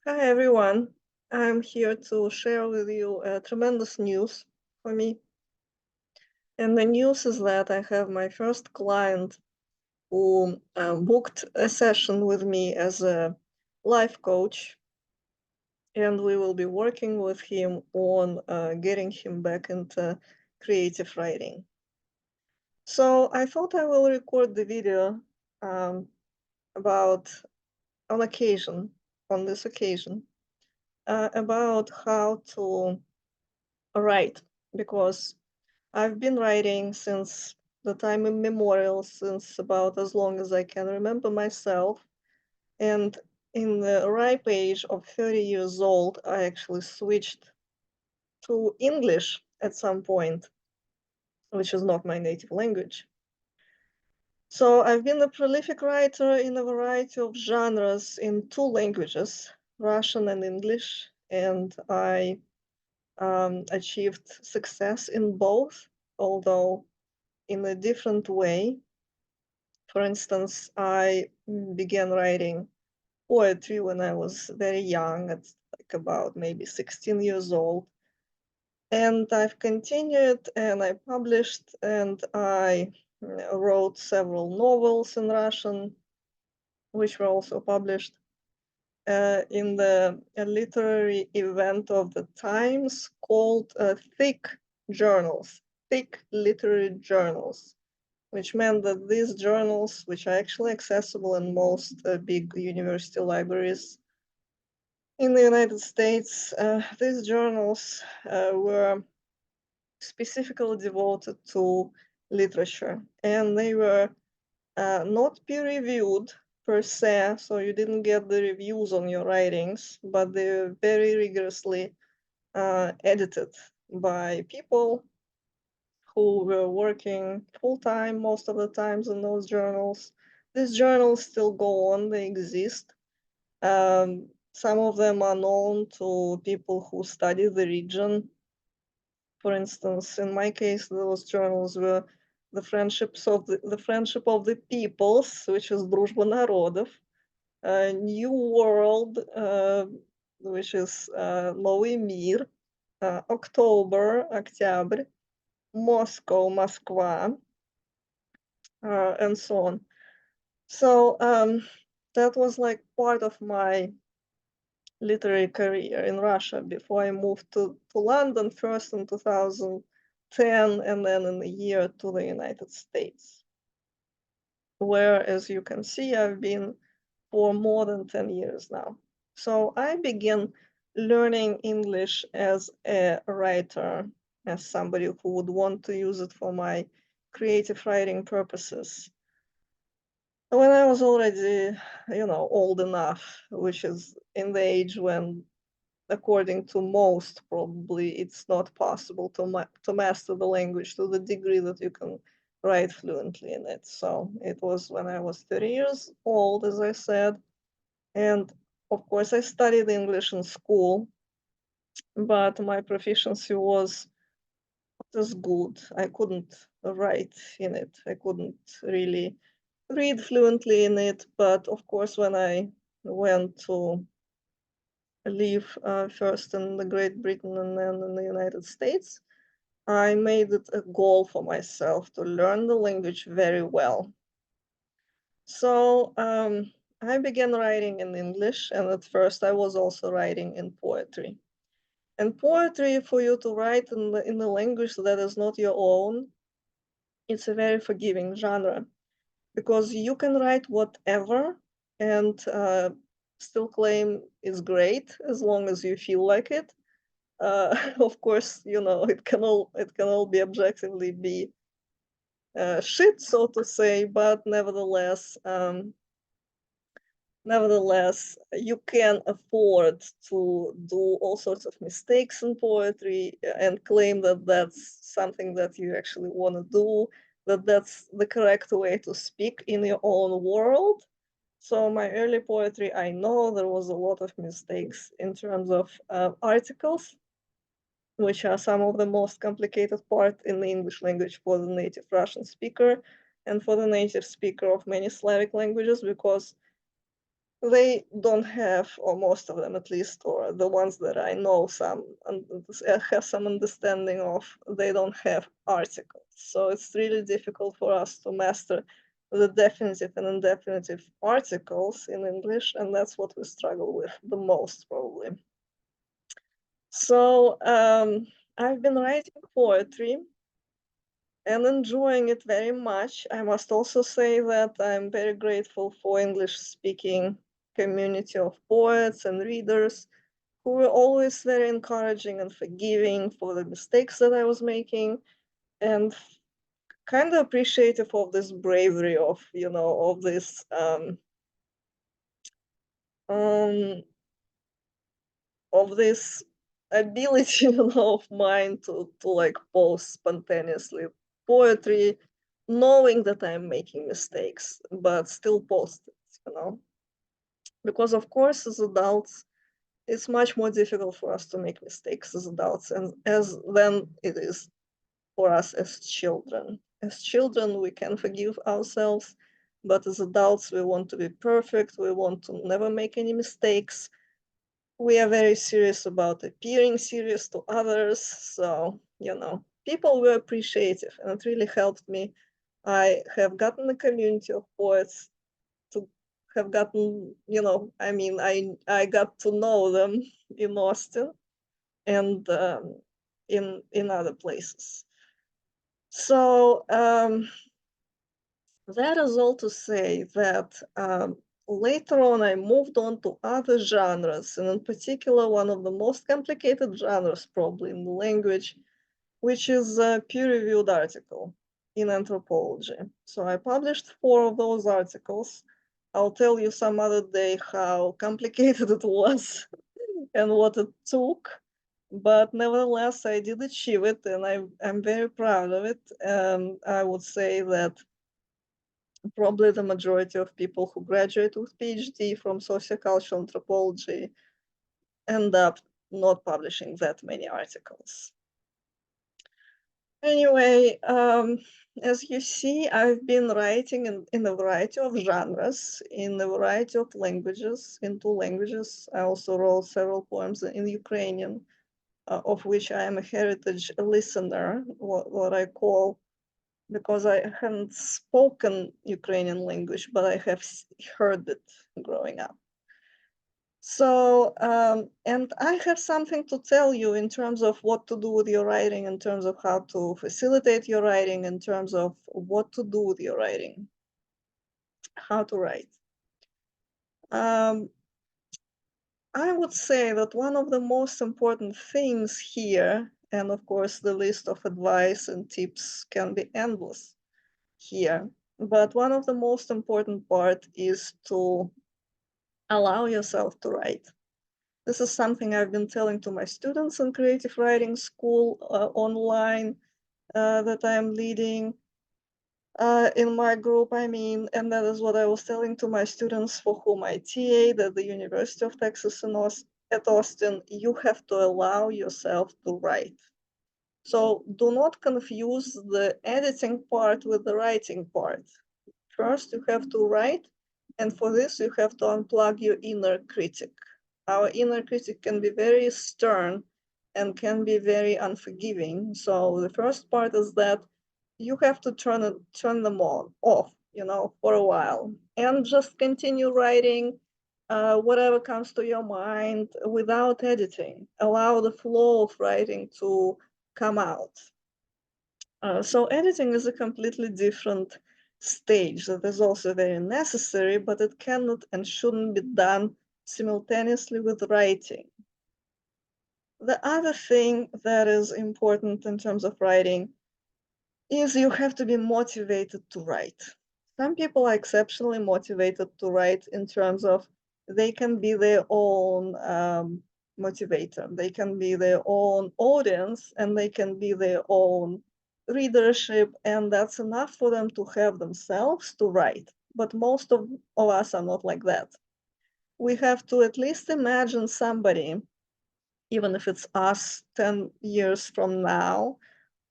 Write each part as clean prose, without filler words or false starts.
Hi everyone. I'm here to share with you tremendous news for me. And the news is that I have my first client who booked a session with me as a life coach, and we will be working with him on getting him back into creative writing. So I thought I will record the video um, about on this occasion, about how to write, because I've been writing since the time immemorial, since about as long as I can remember myself. And in the ripe age of 30 years old, I actually switched to English at some point, which is not my native language. So I've been a prolific writer in a variety of genres in two languages, Russian and English, and I achieved success in both, although in a different way. For instance, I began writing poetry when I was very young, at like about maybe 16 years old. And I've continued and I published and I wrote several novels in Russian, which were also published in the literary event of the times called thick journals, thick literary journals, which meant that these journals, which are actually accessible in most big university libraries in the United States, these journals were specifically devoted to literature, and they were not peer-reviewed per se, so you didn't get the reviews on your writings, but they were very rigorously edited by people who were working full-time most of the times in those journals. These journals still go on, they exist. Some of them are known to people who study the region. For instance, in my case, those journals were the friendship of the peoples, which is Дружба народов, New World, which is Новый мир, October, Октябрь, Moscow, Moskva, and so on. So that was like part of my literary career in Russia before I moved to London first in 2010 and then in a year to the United States, where, as you can see, I've been for more than 10 years now. So I began learning English as a writer, as somebody who would want to use it for my creative writing purposes when I was already, old enough, which is in the age when, according to most, probably it's not possible to master the language to the degree that you can write fluently in it. So it was when I was 30 years old, as I said. And of course, I studied English in school, but my proficiency was not as good. I couldn't write in it. I couldn't really read fluently in it. But of course, when I went to live first in the Great Britain and then in the United States, I made it a goal for myself to learn the language very well. So I began writing in English, and at first I was also writing in poetry. And poetry, for you to write in the language that is not your own, it's a very forgiving genre, because you can write whatever and still claim it's great as long as you feel like it. Of course, it can all be objectively be shit, so to say, but nevertheless, you can afford to do all sorts of mistakes in poetry and claim that that's something that you actually want to do, that that's the correct way to speak in your own world. So my early poetry, I know there was a lot of mistakes in terms of articles, which are some of the most complicated part in the English language for the native Russian speaker and for the native speaker of many Slavic languages, because they don't have, or most of them at least, or the ones that I know have some understanding of, they don't have articles. So it's really difficult for us to master the definitive and indefinitive articles in English, and that's what we struggle with the most, probably. So I've been writing poetry and enjoying it very much. I must also say that I'm very grateful for English-speaking community of poets and readers who were always very encouraging and forgiving for the mistakes that I was making, and kind of appreciative of this bravery of, of this um, of this ability, of mine to like post spontaneously poetry, knowing that I'm making mistakes, but still post it. Because of course, as adults, it's much more difficult for us to make mistakes as adults and as than it is for us as children. As children, we can forgive ourselves, but as adults, we want to be perfect. We want to never make any mistakes. We are very serious about appearing serious to others. So, people were appreciative, and it really helped me. I have gotten a community of poets to have gotten, I got to know them in Austin and in other places. So that is all to say that later on I moved on to other genres, and in particular one of the most complicated genres probably in the language, which is a peer-reviewed article in anthropology. So I published 4 of those articles. I'll tell you some other day how complicated it was and what it took. But nevertheless, I did achieve it, and I'm very proud of it. I would say that probably the majority of people who graduate with PhD from sociocultural anthropology end up not publishing that many articles. Anyway, as you see, I've been writing in a variety of genres, in a variety of languages, in 2 languages. I also wrote several poems in Ukrainian, of which I am a heritage listener, what I call, because I haven't spoken Ukrainian language, but I have heard it growing up. So, and I have something to tell you in terms of what to do with your writing, in terms of how to facilitate your writing, in terms of what to do with your writing, how to write. I would say that one of the most important things here, and of course the list of advice and tips can be endless here, but one of the most important part is to allow yourself to write. This is something I've been telling to my students in creative writing school online that I'm leading in my group, and that is what I was telling to my students for whom I TA'd at the University of Texas at Austin. You have to allow yourself to write. So do not confuse the editing part with the writing part. First, you have to write, and for this, you have to unplug your inner critic. Our inner critic can be very stern and can be very unforgiving. So the first part is that you have to turn them off, for a while, and just continue writing whatever comes to your mind without editing. Allow the flow of writing to come out. So editing is a completely different stage that is also very necessary, but it cannot and shouldn't be done simultaneously with writing. The other thing that is important in terms of writing is you have to be motivated to write. Some people are exceptionally motivated to write in terms of they can be their own motivator. They can be their own audience, and they can be their own readership, and that's enough for them to have themselves to write. But most of us are not like that. We have to at least imagine somebody, even if it's us 10 years from now,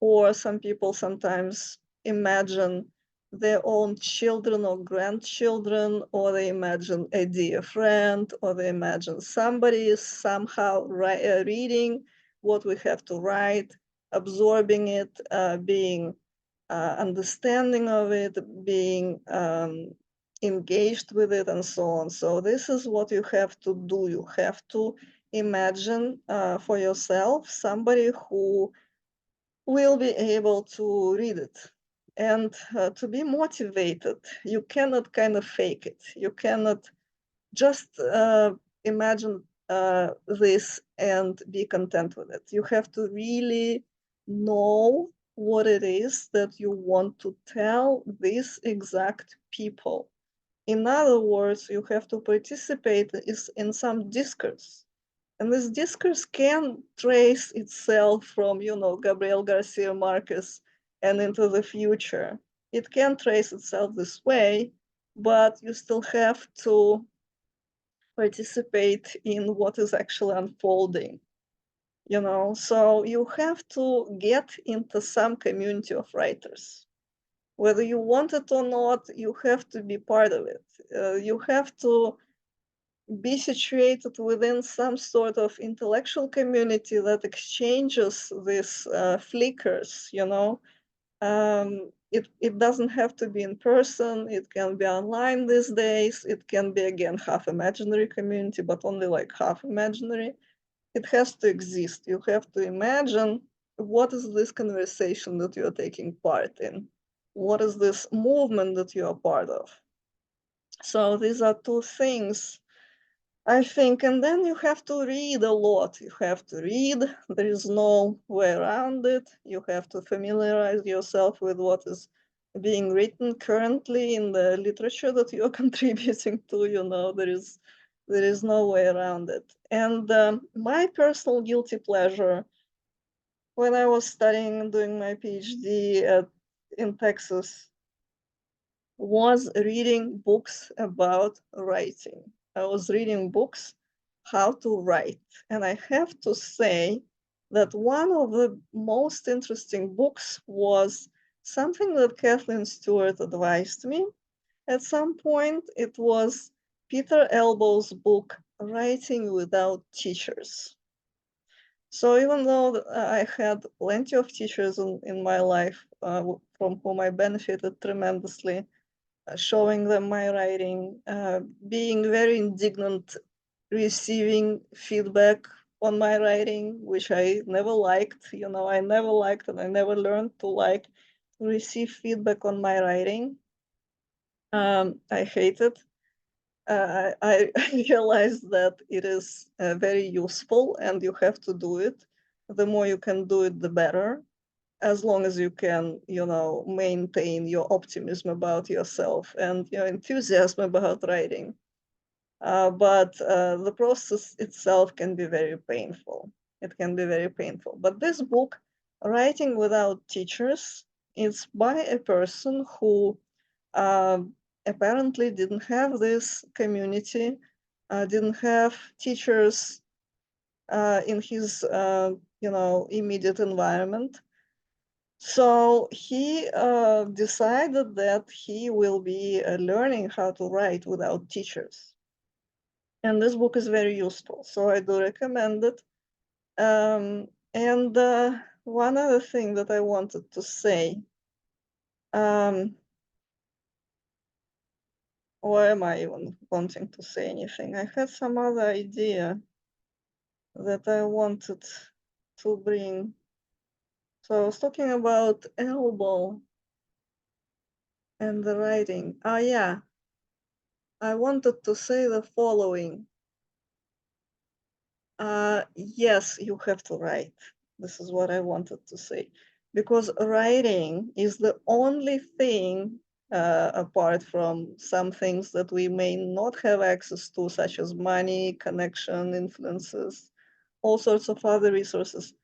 or some people sometimes imagine their own children or grandchildren, or they imagine a dear friend, or they imagine somebody is somehow reading what we have to write, absorbing it, being understanding of it, being engaged with it, and so on. So this is what you have to do. You have to imagine for yourself somebody who will be able to read it. And to be motivated, you cannot kind of fake it. You cannot just imagine this and be content with it. You have to really know what it is that you want to tell these exact people. In other words, you have to participate in some discourse. And this discourse can trace itself from, Gabriel Garcia Marquez and into the future. It can trace itself this way, but you still have to participate in what is actually unfolding. So you have to get into some community of writers. Whether you want it or not, you have to be part of it. You have to be situated within some sort of intellectual community that exchanges these flickers. It doesn't have to be in person. It can be online these days. It can be, again, half imaginary community, but only like half imaginary. It has to exist. You have to imagine, what is this conversation that you're taking part in? What is this movement that you are part of? So these are two things, I think. And then you have to read a lot. You have to read. There is no way around it. You have to familiarize yourself with what is being written currently in the literature that you're contributing to. There is no way around it. And my personal guilty pleasure, when I was studying and doing my PhD in Texas, was reading books about writing. I was reading books how to write. And I have to say that one of the most interesting books was something that Kathleen Stewart advised me. At some point, it was Peter Elbow's book, Writing Without Teachers. So even though I had plenty of teachers in my life from whom I benefited tremendously, showing them my writing, being very indignant, receiving feedback on my writing, which I never liked. I never liked, and I never learned to like to receive feedback on my writing. I hate it. I realized that it is very useful, and you have to do it. The more you can do it, the better, as long as you can, maintain your optimism about yourself and your enthusiasm about writing. But the process itself can be very painful. It can be very painful. But this book, Writing Without Teachers, is by a person who uh, apparently didn't have this community, didn't have teachers in his, immediate environment. So he decided that he will be learning how to write without teachers. And this book is very useful, so I do recommend it. And one other thing that I wanted to say, why am I even wanting to say anything? I had some other idea that I wanted to bring. So I was talking about elbow and the writing. Oh yeah, I wanted to say the following. Yes, you have to write. This is what I wanted to say. Because writing is the only thing, apart from some things that we may not have access to, such as money, connection, influences, all sorts of other resources.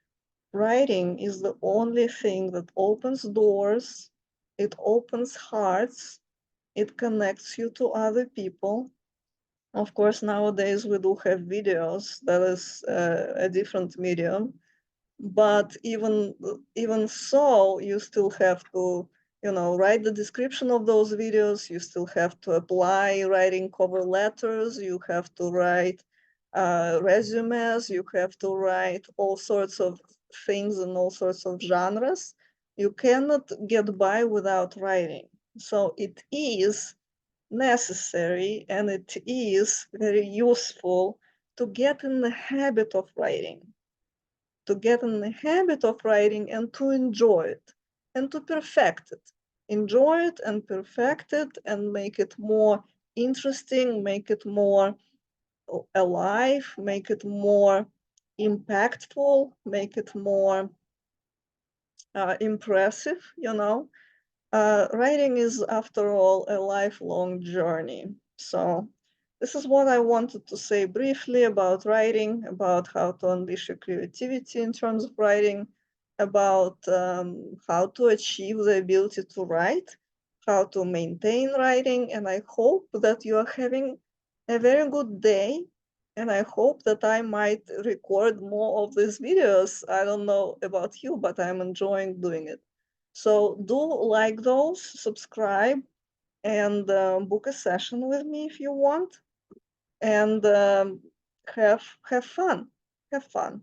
Writing is the only thing that opens doors, it opens hearts, it connects you to other people. Of course, nowadays we do have videos. That is a different medium. But even so, you still have to write the description of those videos. You still have to apply writing cover letters. You have to write resumes. You have to write all sorts of things in all sorts of genres. You cannot get by without writing. So it is necessary and it is very useful to get in the habit of writing, and to enjoy it and to perfect it. Enjoy it and perfect it and make it more interesting, make it more alive, make it more impactful, make it more impressive. Writing is, after all, a lifelong journey. So this is what I wanted to say briefly about writing, about how to unleash your creativity in terms of writing, about how to achieve the ability to write, how to maintain writing, and I hope that you are having a very good day, and I hope that I might record more of these videos. I don't know about you, but I'm enjoying doing it. So do like those, subscribe, and book a session with me if you want, and have fun. Have fun.